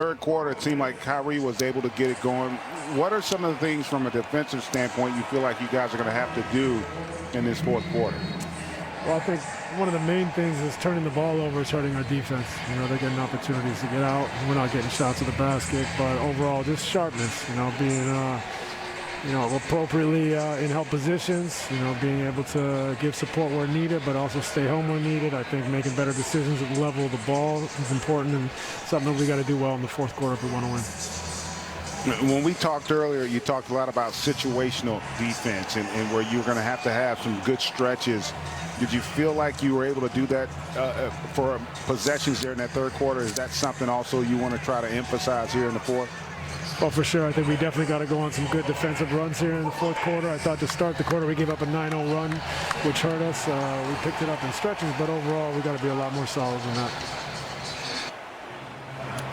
Third quarter, it seemed like Kyrie was able to get it going. What are some of the things from a defensive standpoint you feel like you guys are going to have to do in this fourth quarter? Well, I think one of the main things is turning the ball over is hurting our defense. You know, they're getting opportunities to get out. We're not getting shots to the basket, but overall, just sharpness. You know, being appropriately in help positions. You know, being able to give support where needed, but also stay home where needed. I think making better decisions at the level of the ball is important and something that we got to do well in the fourth quarter if we want to win. When we talked earlier, you talked a lot about situational defense and where you're going to have some good stretches. Did you feel like you were able to do that for possessions there in that third quarter? Is that something also you want to try to emphasize here in the fourth? Well, for sure. I think we definitely got to go on some good defensive runs here in the fourth quarter. I thought to start the quarter we gave up a 9-0 run, which hurt us. We picked it up in stretches, but overall we got to be a lot more solid than that.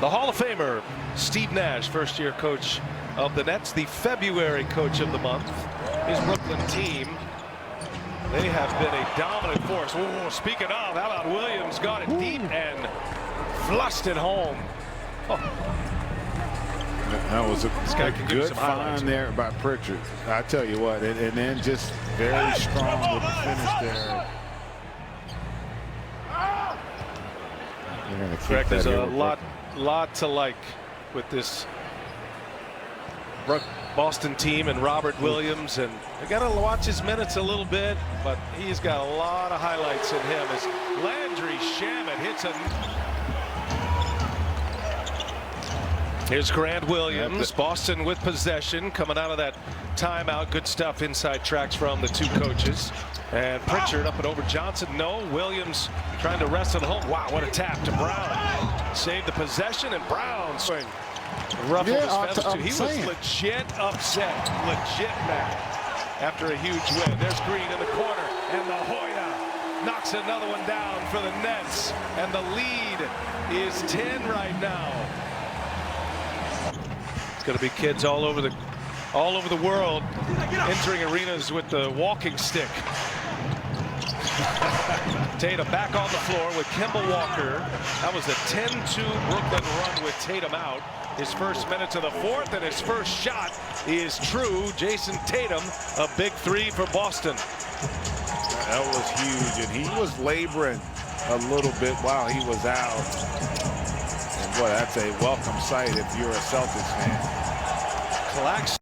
The Hall of Famer, Steve Nash, first-year coach of the Nets, the February coach of the month. His Brooklyn team, they have been a dominant force. Ooh, speaking of, how about Williams got it deep and flushed it home. Oh. That was a good find there by Pritchard. I tell you what, and then just very strong with the finish there. Correct. There's a lot to like with this Boston team and Robert Williams, and we got to watch his minutes a little bit, but he's got a lot of highlights in him as Landry Shamet hits a. Here's Grant Williams. Boston with possession coming out of that timeout. Good stuff inside tracks from the two coaches. And Pritchard up and over Johnson. No. Williams trying to wrestle home. Wow, what a tap to Brown. Saved the possession, and Brown swing. Ruffled his feathers too. He was legit upset. Legit mad after a huge win. There's Green in the corner, and the Hoya knocks another one down for the Nets. And the lead is 10 right now. Going to be kids all over the world entering arenas with the walking stick. Tatum back on the floor with Kemba Walker. That was a 10-2 Brooklyn run with Tatum out. His first minutes of the fourth, and his first shot is true. Jason Tatum, a big three for Boston. That was huge, and he was laboring a little bit while he was out. And boy, that's a welcome sight if you're a Celtics fan. Claxton.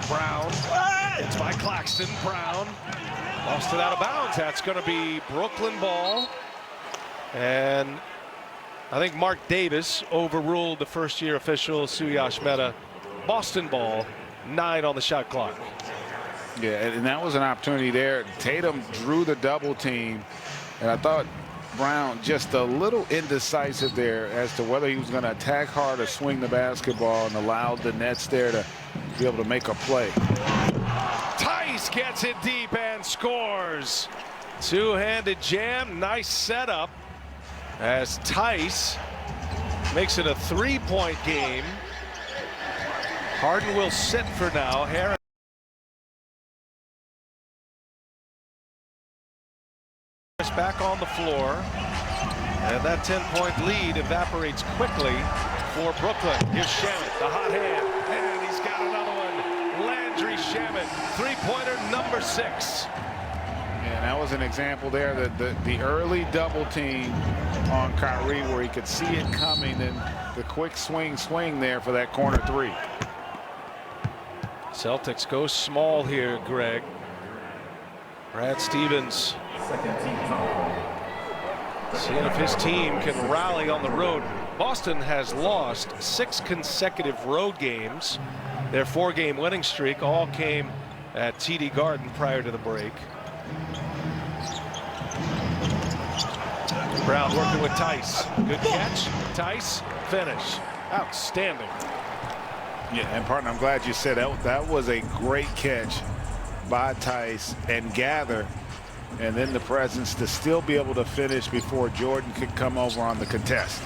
Brown. It's by Claxton. Brown lost it out of bounds. That's going to be Brooklyn ball. And I think Mark Davis overruled the first-year official, Suyash Mehta. Boston ball, 9 on the shot clock. Yeah, and that was an opportunity there. Tatum drew the double team, and I thought Brown just a little indecisive there as to whether he was going to attack hard or swing the basketball, and allowed the Nets there to be able to make a play. Tice gets it deep and scores. Two-handed jam, nice setup as Tice makes it a 3-point game. Harden will sit for now. Harris back on the floor, and that 10-point lead evaporates quickly for Brooklyn. Here's Shamet, the hot hand, and he's got another one. Landry Shamet, three-pointer number 6. And that was an example there that the early double team on Kyrie where he could see it coming, and the quick swing there for that corner 3. Celtics go small here, Greg. Brad Stevens seeing if his team can rally on the road. Boston has lost 6 consecutive road games. Their 4-game winning streak all came at TD Garden prior to the break. Brown working with Tice. Good catch. Tice, finish. Outstanding. Yeah, and partner, I'm glad you said that. That was a great catch. by Tice and gather, and then the presence to still be able to finish before Jordan could come over on the contest.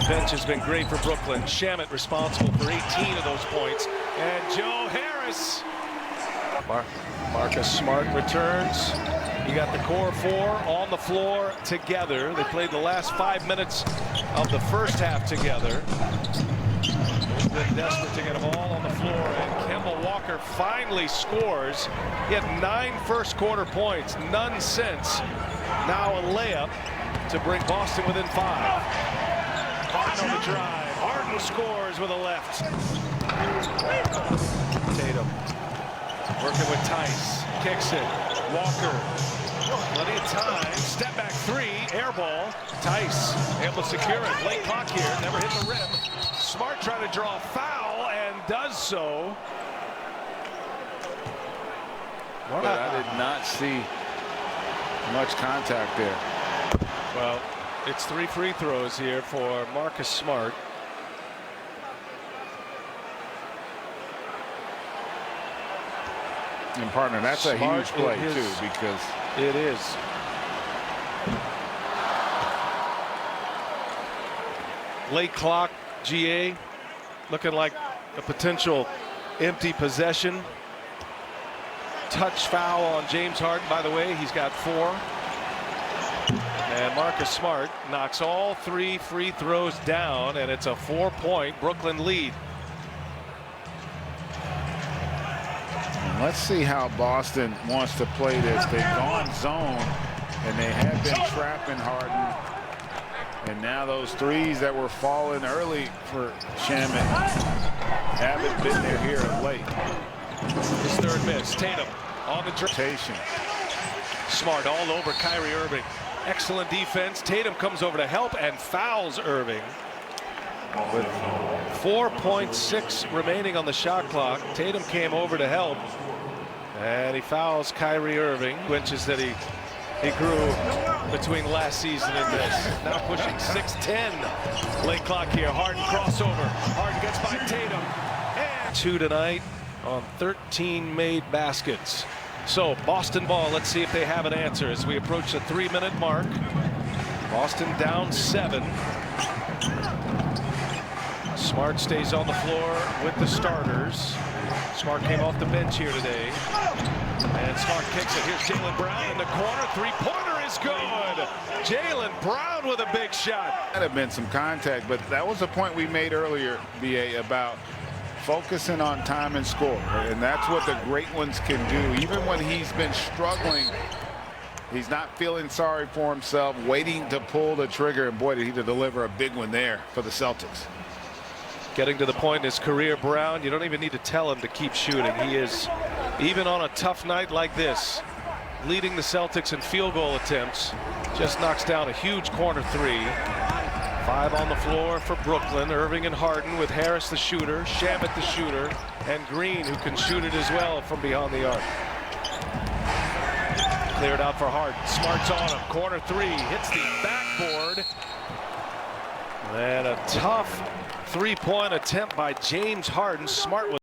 Bench has been great for Brooklyn. Shamet responsible for 18 of those points. And Joe Harris. Marcus Smart returns. You got the core four on the floor together. They played the last 5 minutes of the first half together. They've been desperate to get them all on the floor. And Kemba Walker finally scores. He had 9 first-quarter points, none since. Now a layup to bring Boston within 5. Harden on the drive. Harden scores with a left. Tatum working with Tice. Kicks it. Walker. Plenty of time. Step back 3. Air ball. Tice able to secure it. Late clock here. Never hit the rim. Smart trying to draw a foul and does so. But I did not see much contact there. Well, it's 3 free throws here for Marcus Smart. And partner, that's Smart, a huge play too, because it is. Late clock, GA, looking like a potential empty possession. Touch foul on James Harden, by the way. He's got 4. And Marcus Smart knocks all 3 free throws down, and it's a 4-point Brooklyn lead. And let's see how Boston wants to play this. They've gone zone, and they have been trapping Harden. And now those threes that were falling early for Shamet haven't been there here of late. His 3rd miss. Tatum on the rotation. Smart all over Kyrie Irving. Excellent defense. Tatum comes over to help and fouls Irving. With 4.6 remaining on the shot clock, Tatum came over to help. And he fouls Kyrie Irving. Winches that he grew between last season and this. Now pushing 6:10. Late clock here. Harden crossover. Harden gets by Tatum. And 2 tonight on 13 made baskets. So Boston ball. Let's see if they have an answer as we approach the 3-minute mark. Boston down 7. Smart stays on the floor with the starters. Smart came off the bench here today. And Smart kicks it. Here's Jaylen Brown in the corner. 3-pointer is good. Jaylen Brown with a big shot. Might have been some contact, but that was a point we made earlier, BA, about focusing on time and score. And that's what the great ones can do. Even when he's been struggling, he's not feeling sorry for himself, waiting to pull the trigger. And boy, did he deliver a big one there for the Celtics. Getting to the point in his career, Brown, you don't even need to tell him to keep shooting. He is, even on a tough night like this, leading the Celtics in field goal attempts. Just knocks down a huge corner 3. 5 on the floor for Brooklyn. Irving and Harden with Harris the shooter, Shamet the shooter, and Green, who can shoot it as well from beyond the arc. Cleared out for Harden. Smart's on him. Corner 3 hits the backboard. And a tough 3-point attempt by James Harden. Smart with